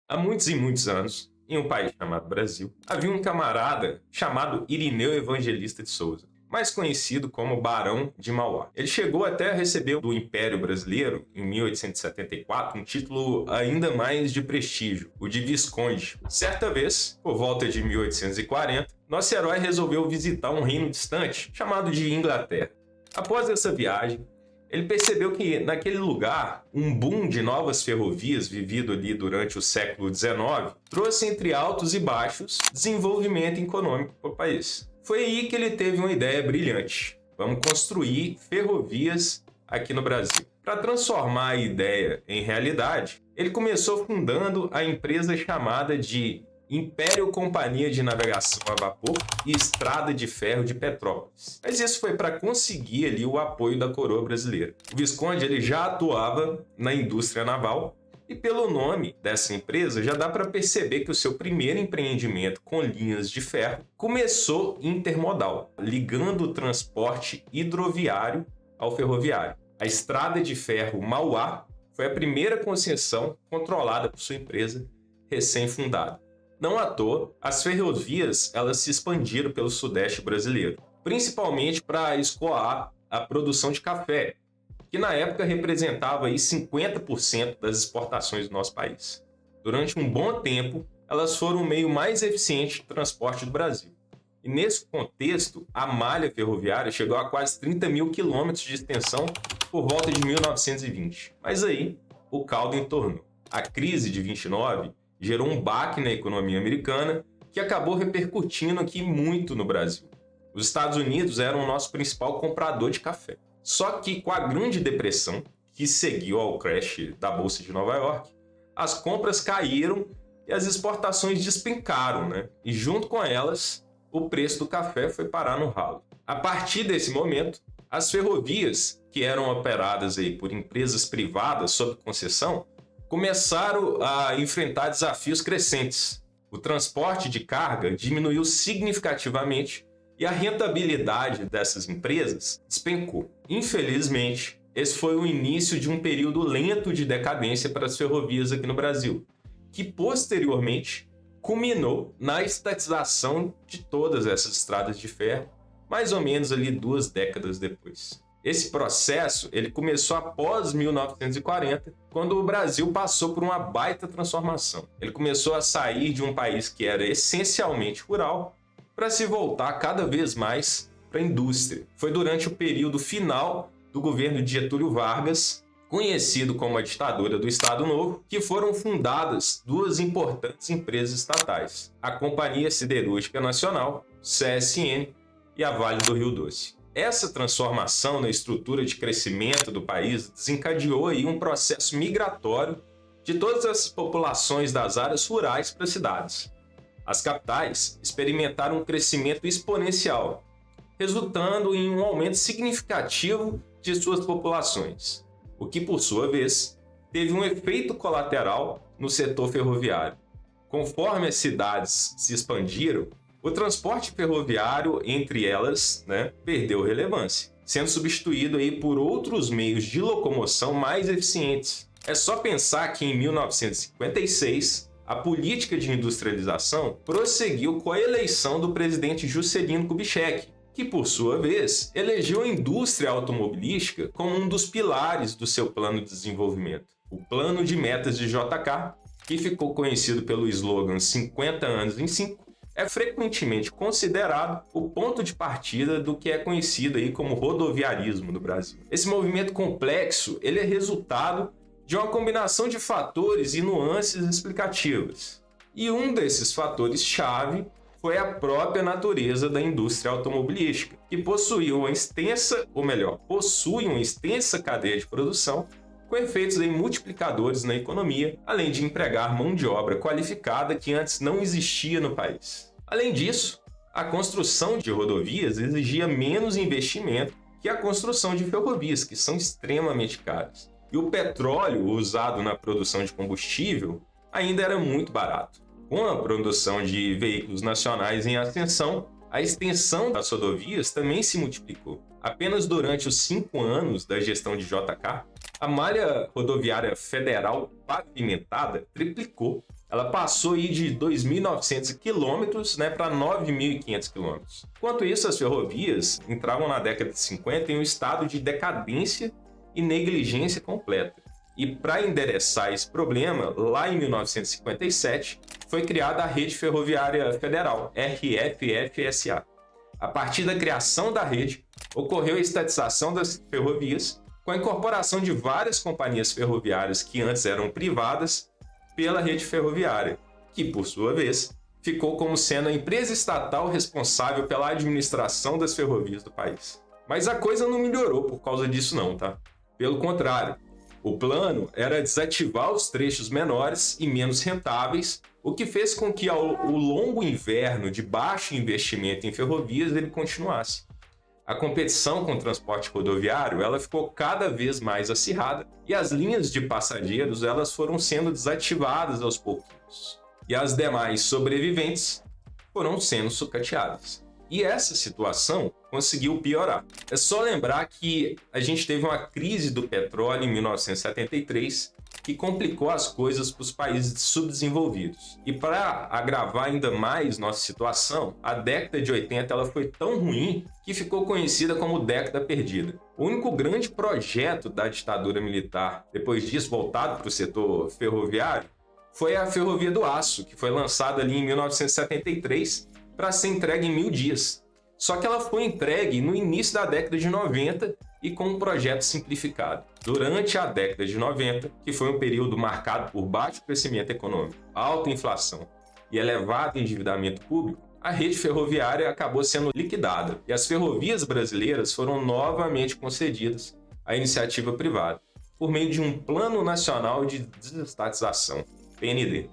Há muitos e muitos anos, em um país chamado Brasil, havia um camarada chamado Irineu Evangelista de Souza, mais conhecido como Barão de Mauá. Ele chegou até a receber do Império Brasileiro, em 1874, um título ainda mais de prestígio, o de Visconde. Certa vez, por volta de 1840, nosso herói resolveu visitar um reino distante, chamado de Inglaterra. Após essa viagem, ele percebeu que naquele lugar, um boom de novas ferrovias vivido ali durante o século XIX trouxe entre altos e baixos desenvolvimento econômico para o país. Foi aí que ele teve uma ideia brilhante. Vamos construir ferrovias aqui no Brasil. Para transformar a ideia em realidade, ele começou fundando a empresa chamada de Império Companhia de Navegação a Vapor e Estrada de Ferro de Petrópolis. Mas isso foi para conseguir ali o apoio da coroa brasileira. O Visconde ele já atuava na indústria naval e pelo nome dessa empresa já dá para perceber que o seu primeiro empreendimento com linhas de ferro começou intermodal, ligando o transporte hidroviário ao ferroviário. A Estrada de Ferro Mauá foi a primeira concessão controlada por sua empresa recém-fundada. Não à toa, as ferrovias elas se expandiram pelo sudeste brasileiro, principalmente para escoar a produção de café, que na época representava aí 50% das exportações do nosso país. Durante um bom tempo, elas foram o meio mais eficiente de transporte do Brasil. E nesse contexto, a malha ferroviária chegou a quase 30 mil quilômetros de extensão por volta de 1920. Mas aí, o caldo entornou. A crise de 29 gerou um baque na economia americana que acabou repercutindo aqui muito no Brasil. Os Estados Unidos eram o nosso principal comprador de café. Só que com a Grande Depressão, que seguiu ao crash da Bolsa de Nova York, as compras caíram e as exportações despencaram, né? E junto com elas, o preço do café foi parar no ralo. A partir desse momento, as ferrovias, que eram operadas aí por empresas privadas sob concessão, começaram a enfrentar desafios crescentes. O transporte de carga diminuiu significativamente e a rentabilidade dessas empresas despencou. Infelizmente, esse foi o início de um período lento de decadência para as ferrovias aqui no Brasil, que posteriormente culminou na estatização de todas essas estradas de ferro, mais ou menos ali 2 décadas depois. Esse processo ele começou após 1940, quando o Brasil passou por uma baita transformação. Ele começou a sair de um país que era essencialmente rural para se voltar cada vez mais para a indústria. Foi durante o período final do governo de Getúlio Vargas, conhecido como a ditadura do Estado Novo, que foram fundadas 2 importantes empresas estatais, a Companhia Siderúrgica Nacional, CSN, e a Vale do Rio Doce. Essa transformação na estrutura de crescimento do país desencadeou aí um processo migratório de todas as populações das áreas rurais para as cidades. As capitais experimentaram um crescimento exponencial, resultando em um aumento significativo de suas populações, o que, por sua vez, teve um efeito colateral no setor ferroviário. Conforme as cidades se expandiram, o transporte ferroviário, entre elas, perdeu relevância, sendo substituído aí por outros meios de locomoção mais eficientes. É só pensar que em 1956, a política de industrialização prosseguiu com a eleição do presidente Juscelino Kubitschek, que, por sua vez, elegeu a indústria automobilística como um dos pilares do seu plano de desenvolvimento. O Plano de Metas de JK, que ficou conhecido pelo slogan 50 anos em 5, é frequentemente considerado o ponto de partida do que é conhecido aí como rodoviarismo no Brasil. Esse movimento complexo ele é resultado de uma combinação de fatores e nuances explicativas. E um desses fatores-chave foi a própria natureza da indústria automobilística, que possui uma extensa cadeia de produção com efeitos multiplicadores na economia, além de empregar mão de obra qualificada que antes não existia no país. Além disso, a construção de rodovias exigia menos investimento que a construção de ferrovias, que são extremamente caras. E o petróleo usado na produção de combustível ainda era muito barato. Com a produção de veículos nacionais em ascensão, a extensão das rodovias também se multiplicou. Apenas durante os 5 anos da gestão de JK, a malha rodoviária federal pavimentada triplicou Ela passou aí de 2.900 quilômetros, né, para 9.500 quilômetros. Enquanto isso, as ferrovias entravam na década de 50 em um estado de decadência e negligência completa. E para endereçar esse problema, lá em 1957, foi criada a Rede Ferroviária Federal, RFFSA. A partir da criação da rede, ocorreu a estatização das ferrovias, com a incorporação de várias companhias ferroviárias que antes eram privadas pela rede ferroviária, que, por sua vez, ficou como sendo a empresa estatal responsável pela administração das ferrovias do país. Mas a coisa não melhorou por causa disso não, tá? Pelo contrário, o plano era desativar os trechos menores e menos rentáveis, o que fez com que o longo inverno de baixo investimento em ferrovias ele continuasse. A competição com o transporte rodoviário ela ficou cada vez mais acirrada e as linhas de passageiros elas foram sendo desativadas aos pouquinhos. E as demais sobreviventes foram sendo sucateadas. E essa situação conseguiu piorar. É só lembrar que a gente teve uma crise do petróleo em 1973 que complicou as coisas para os países subdesenvolvidos. E para agravar ainda mais nossa situação, a década de 80 ela foi tão ruim que ficou conhecida como década perdida. O único grande projeto da ditadura militar, depois disso voltado para o setor ferroviário, foi a Ferrovia do Aço, que foi lançada ali em 1973 para ser entregue em 1000 dias. Só que ela foi entregue no início da década de 90 e com um projeto simplificado. Durante a década de 90, que foi um período marcado por baixo crescimento econômico, alta inflação e elevado endividamento público, a rede ferroviária acabou sendo liquidada e as ferrovias brasileiras foram novamente concedidas à iniciativa privada, por meio de um Plano Nacional de Desestatização, PND.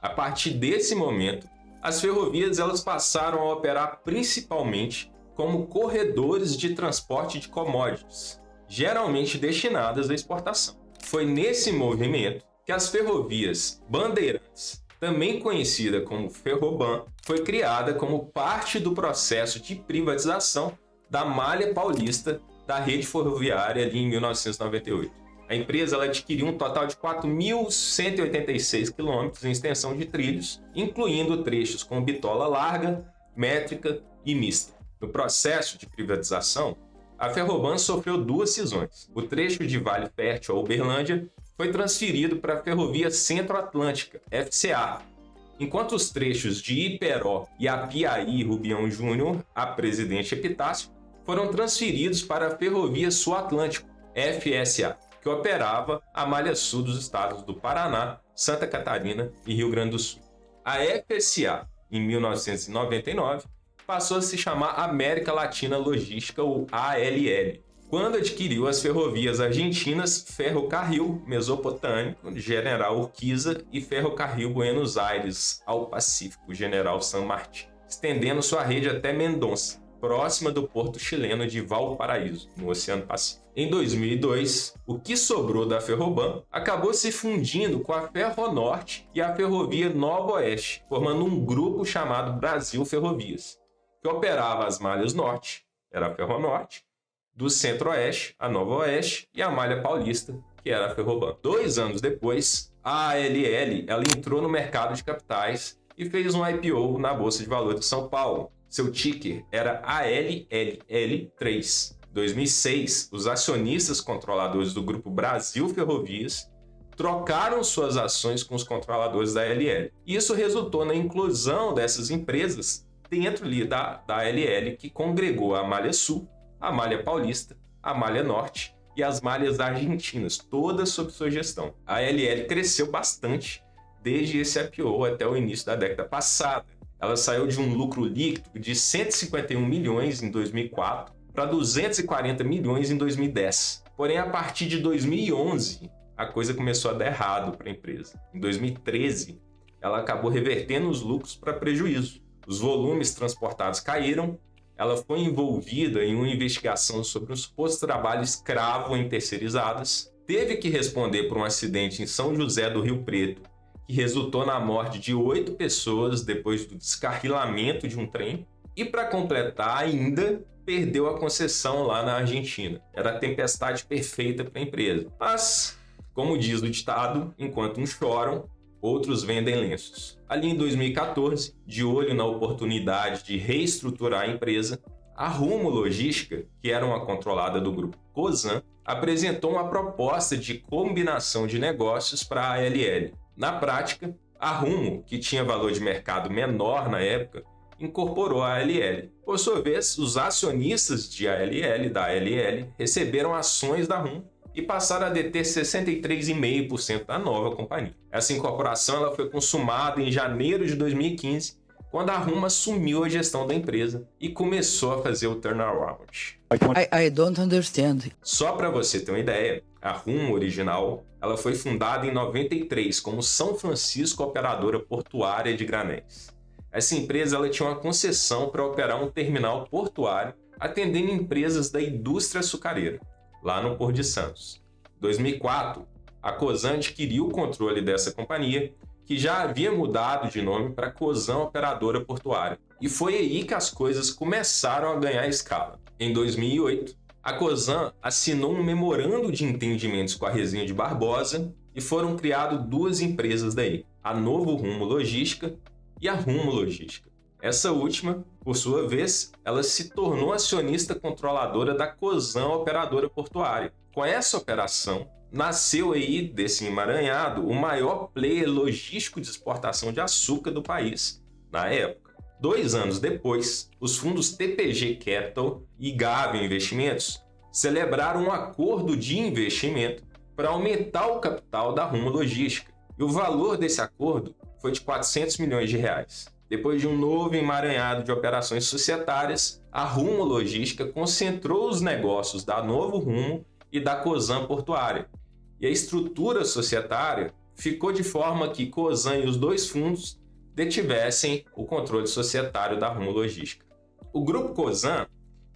A partir desse momento, as ferrovias elas passaram a operar principalmente como corredores de transporte de commodities, geralmente destinadas à exportação. Foi nesse movimento que as ferrovias Bandeirantes, também conhecida como Ferroban, foi criada como parte do processo de privatização da malha paulista da rede ferroviária ali em 1998. A empresa ela adquiriu um total de 4.186 quilômetros em extensão de trilhos, incluindo trechos com bitola larga, métrica e mista. No processo de privatização, a Ferroban sofreu 2 cisões. O trecho de Vale Fértil a Uberlândia foi transferido para a Ferrovia Centro-Atlântica, FCA, enquanto os trechos de Iperó e Apiaí Rubião Júnior, a Presidente Epitácio, foram transferidos para a Ferrovia Sul-Atlântico, FSA, que operava a malha sul dos estados do Paraná, Santa Catarina e Rio Grande do Sul. A FSA, em 1999, passou a se chamar América Latina Logística, ou ALL, quando adquiriu as ferrovias argentinas Ferrocarril Mesopotâmico, General Urquiza, e Ferrocarril Buenos Aires ao Pacífico, General San Martín, estendendo sua rede até Mendonça, próxima do porto chileno de Valparaíso, no Oceano Pacífico. Em 2002, o que sobrou da Ferroban acabou se fundindo com a Ferronorte e a Ferrovia Nova Oeste, formando um grupo chamado Brasil Ferrovias, que operava as malhas norte, era a Ferronorte, do Centro-Oeste, a Nova Oeste, e a malha paulista, que era a Ferroban. 2 anos depois, a ALL ela entrou no mercado de capitais e fez um IPO na Bolsa de Valores de São Paulo. Seu ticker era ALLL3. Em 2006, os acionistas controladores do grupo Brasil Ferrovias trocaram suas ações com os controladores da ALL. Isso resultou na inclusão dessas empresas dentro ali da ALL, que congregou a Malha Sul, a Malha Paulista, a Malha Norte e as malhas argentinas, todas sob sua gestão. A ALL cresceu bastante desde esse IPO até o início da década passada. Ela saiu de um lucro líquido de 151 milhões em 2004 para 240 milhões em 2010. Porém, a partir de 2011, a coisa começou a dar errado para a empresa. Em 2013, ela acabou revertendo os lucros para prejuízo. Os volumes transportados caíram, ela foi envolvida em uma investigação sobre um suposto trabalho escravo em terceirizadas, teve que responder por um acidente em São José do Rio Preto, que resultou na morte de 8 pessoas depois do descarrilamento de um trem, e para completar ainda, perdeu a concessão lá na Argentina. Era a tempestade perfeita para a empresa. Mas, como diz o ditado, enquanto uns choram, outros vendem lenços. Ali em 2014, de olho na oportunidade de reestruturar a empresa, a Rumo Logística, que era uma controlada do grupo Cosan, apresentou uma proposta de combinação de negócios para a ALL. Na prática, a Rumo, que tinha valor de mercado menor na época, incorporou a ALL. Por sua vez, os acionistas da ALL receberam ações da Rumo e passaram a deter 63,5% da nova companhia. Essa incorporação ela foi consumada em janeiro de 2015, quando a Rumo assumiu a gestão da empresa e começou a fazer o turnaround. I don't understand. Só para você ter uma ideia, a Rumo original ela foi fundada em 93 como São Francisco Operadora Portuária de Granéis. Essa empresa ela tinha uma concessão para operar um terminal portuário atendendo empresas da indústria açucareira, lá no Porto de Santos. Em 2004, a Cosan adquiriu o controle dessa companhia, que já havia mudado de nome para Cosan Operadora Portuária. E foi aí que as coisas começaram a ganhar escala. Em 2008, a Cosan assinou um memorando de entendimentos com a Resenha de Barbosa e foram criadas duas empresas daí, a Novo Rumo Logística e a Rumo Logística. Essa última, por sua vez, ela se tornou acionista controladora da Cosan Operadora Portuária. Com essa operação, nasceu aí desse emaranhado o maior player logístico de exportação de açúcar do país na época. 2 anos depois, os fundos TPG Capital e Gávea Investimentos celebraram um acordo de investimento para aumentar o capital da Rumo Logística. E o valor desse acordo foi de 400 milhões de reais. Depois de um novo emaranhado de operações societárias, a Rumo Logística concentrou os negócios da Novo Rumo e da Cosan Portuária. E a estrutura societária ficou de forma que Cosan e os dois fundos detivessem o controle societário da Rumo Logística. O Grupo Cosan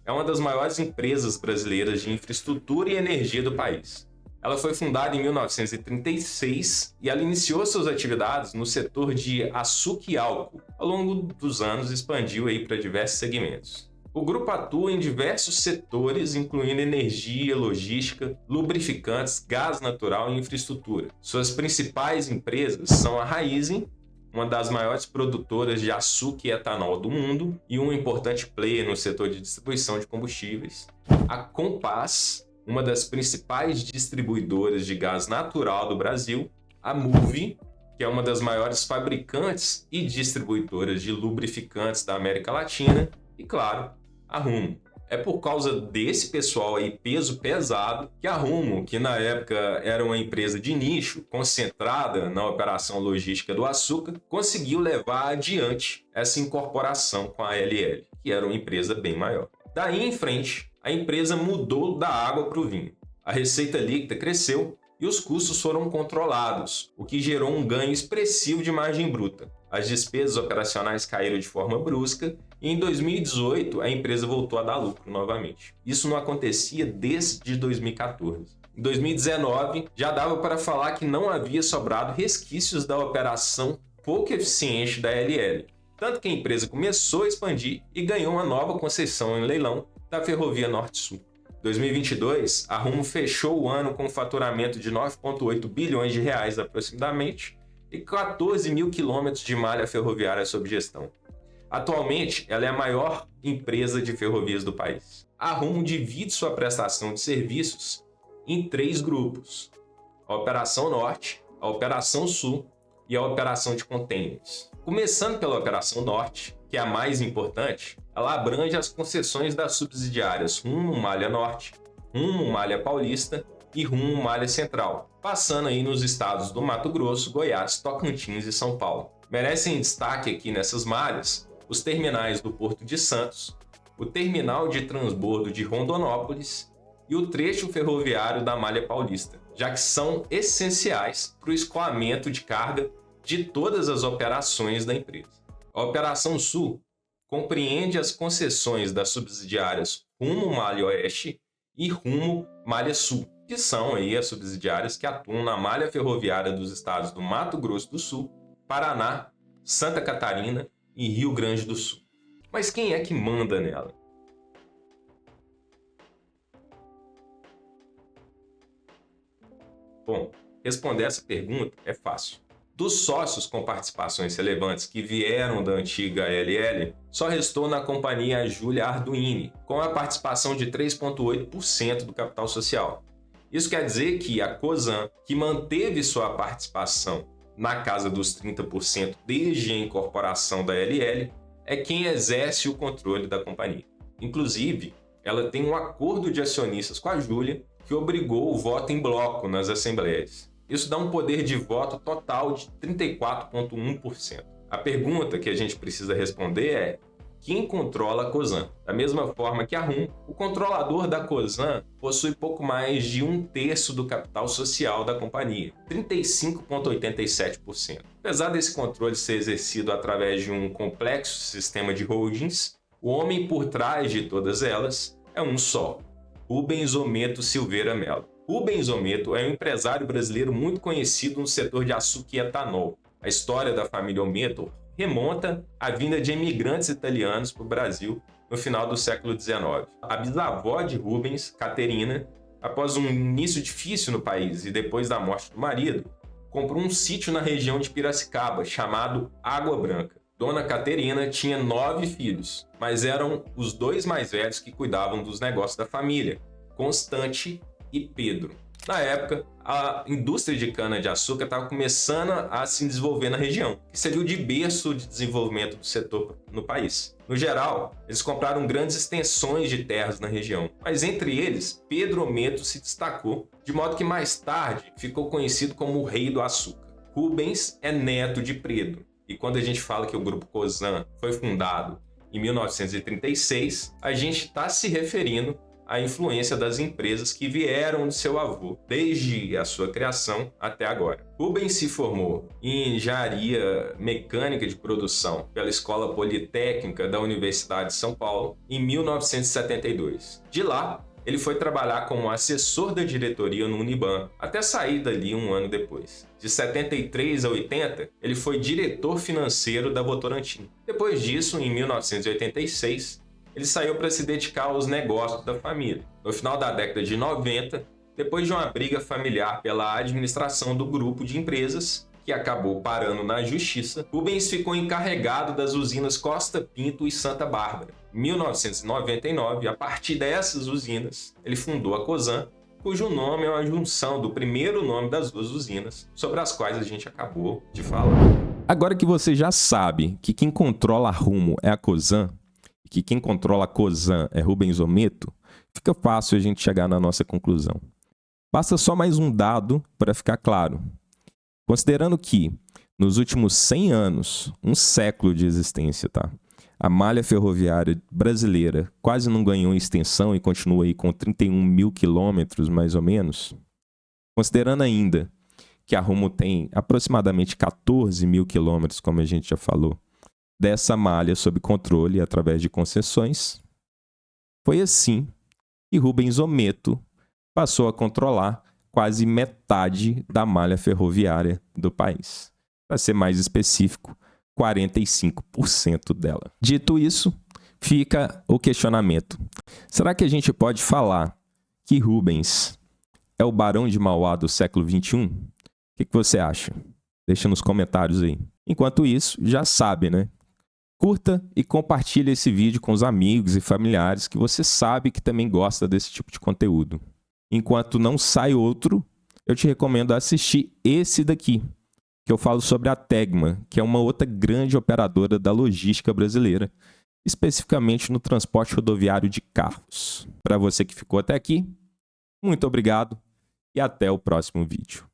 é uma das maiores empresas brasileiras de infraestrutura e energia do país. Ela foi fundada em 1936 e ela iniciou suas atividades no setor de açúcar e álcool. Ao longo dos anos, expandiu aí para diversos segmentos. O grupo atua em diversos setores, incluindo energia, logística, lubrificantes, gás natural e infraestrutura. Suas principais empresas são a Raízen, uma das maiores produtoras de açúcar e etanol do mundo e um importante player no setor de distribuição de combustíveis. A Compass, uma das principais distribuidoras de gás natural do Brasil. A Moove, que é uma das maiores fabricantes e distribuidoras de lubrificantes da América Latina. E, claro, a Rumo. É por causa desse pessoal aí, peso pesado, que a Rumo, que na época era uma empresa de nicho, concentrada na operação logística do açúcar, conseguiu levar adiante essa incorporação com a ALL, que era uma empresa bem maior. Daí em frente, a empresa mudou da água para o vinho. A receita líquida cresceu e os custos foram controlados, o que gerou um ganho expressivo de margem bruta. As despesas operacionais caíram de forma brusca e em 2018 a empresa voltou a dar lucro novamente. Isso não acontecia desde 2014. Em 2019 já dava para falar que não havia sobrado resquícios da operação pouco eficiente da ALL. Tanto que a empresa começou a expandir e ganhou uma nova concessão em leilão da Ferrovia Norte-Sul. Em 2022, a Rumo fechou o ano com um faturamento de 9,8 bilhões de reais aproximadamente e 14 mil quilômetros de malha ferroviária sob gestão. Atualmente, ela é a maior empresa de ferrovias do país. A Rumo divide sua prestação de serviços em 3 grupos: a Operação Norte, a Operação Sul e a Operação de Contêineres. Começando pela Operação Norte, que é a mais importante, ela abrange as concessões das subsidiárias Rumo Malha Norte, Rumo Malha Paulista e Rumo Malha Central, passando aí nos estados do Mato Grosso, Goiás, Tocantins e São Paulo. Merecem destaque aqui nessas malhas os terminais do Porto de Santos, o terminal de transbordo de Rondonópolis e o trecho ferroviário da Malha Paulista, já que são essenciais para o escoamento de carga de todas as operações da empresa. A Operação Sul compreende as concessões das subsidiárias Rumo Malha Oeste e Rumo Malha Sul, que são aí as subsidiárias que atuam na malha ferroviária dos estados do Mato Grosso do Sul, Paraná, Santa Catarina e Rio Grande do Sul. Mas quem é que manda nela? Bom, responder essa pergunta é fácil. Dos sócios com participações relevantes que vieram da antiga ALL, só restou na companhia a Júlia Arduini, com a participação de 3,8% do capital social. Isso quer dizer que a Cosan, que manteve sua participação na casa dos 30% desde a incorporação da ALL, é quem exerce o controle da companhia. Inclusive, ela tem um acordo de acionistas com a Júlia que obrigou o voto em bloco nas assembleias. Isso dá um poder de voto total de 34,1%. A pergunta que a gente precisa responder é: quem controla a Cosan? Da mesma forma que a RUM, o controlador da Cosan possui pouco mais de 1/3 do capital social da companhia, 35,87%. Apesar desse controle ser exercido através de um complexo sistema de holdings, o homem por trás de todas elas é um só: Rubens Ometo Silveira Melo. Rubens Ometo é um empresário brasileiro muito conhecido no setor de açúcar e etanol. A história da família Ometo remonta à vinda de imigrantes italianos para o Brasil no final do século XIX. A bisavó de Rubens, Caterina, após um início difícil no país e depois da morte do marido, comprou um sítio na região de Piracicaba chamado Água Branca. Dona Caterina tinha 9 filhos, mas eram os 2 mais velhos que cuidavam dos negócios da família, Constante e Pedro. Na época, a indústria de cana-de-açúcar estava começando a se desenvolver na região, que serviu de berço de desenvolvimento do setor no país. No geral, eles compraram grandes extensões de terras na região, mas entre eles, Pedro Ometo se destacou, de modo que mais tarde ficou conhecido como o Rei do Açúcar. Rubens é neto de Pedro, e quando a gente fala que o Grupo Cosan foi fundado em 1936, a gente está se referindo a influência das empresas que vieram do seu avô, desde a sua criação até agora. Rubens se formou em engenharia mecânica de produção pela Escola Politécnica da Universidade de São Paulo em 1972. De lá, ele foi trabalhar como assessor da diretoria no Uniban, até sair dali um ano depois. De 73 a 80, ele foi diretor financeiro da Votorantim. Depois disso, em 1986, ele saiu para se dedicar aos negócios da família. No final da década de 90, depois de uma briga familiar pela administração do grupo de empresas, que acabou parando na justiça, Rubens ficou encarregado das usinas Costa Pinto e Santa Bárbara. Em 1999, a partir dessas usinas, ele fundou a Cosan, cujo nome é uma junção do primeiro nome das 2 usinas, sobre as quais a gente acabou de falar. Agora que você já sabe que quem controla a Rumo é a Cosan, que quem controla a Cosan é Rubens Ometo, fica fácil a gente chegar na nossa conclusão. Basta só mais um dado para ficar claro. Considerando que, nos últimos 100 anos, um século de existência, a malha ferroviária brasileira quase não ganhou extensão e continua aí com 31 mil quilômetros, mais ou menos. Considerando ainda que a Rumo tem aproximadamente 14 mil quilômetros, como a gente já falou, dessa malha sob controle através de concessões, foi assim que Rubens Ometo passou a controlar quase metade da malha ferroviária do país. Para ser mais específico, 45% dela. Dito isso, fica o questionamento. Será que a gente pode falar que Rubens é o Barão de Mauá do século XXI? O que você acha? Deixa nos comentários aí. Enquanto isso, já sabe, né? Curta e compartilhe esse vídeo com os amigos e familiares que você sabe que também gosta desse tipo de conteúdo. Enquanto não sai outro, eu te recomendo assistir esse daqui, que eu falo sobre a Tegma, que é uma outra grande operadora da logística brasileira, especificamente no transporte rodoviário de carros. Para você que ficou até aqui, muito obrigado e até o próximo vídeo.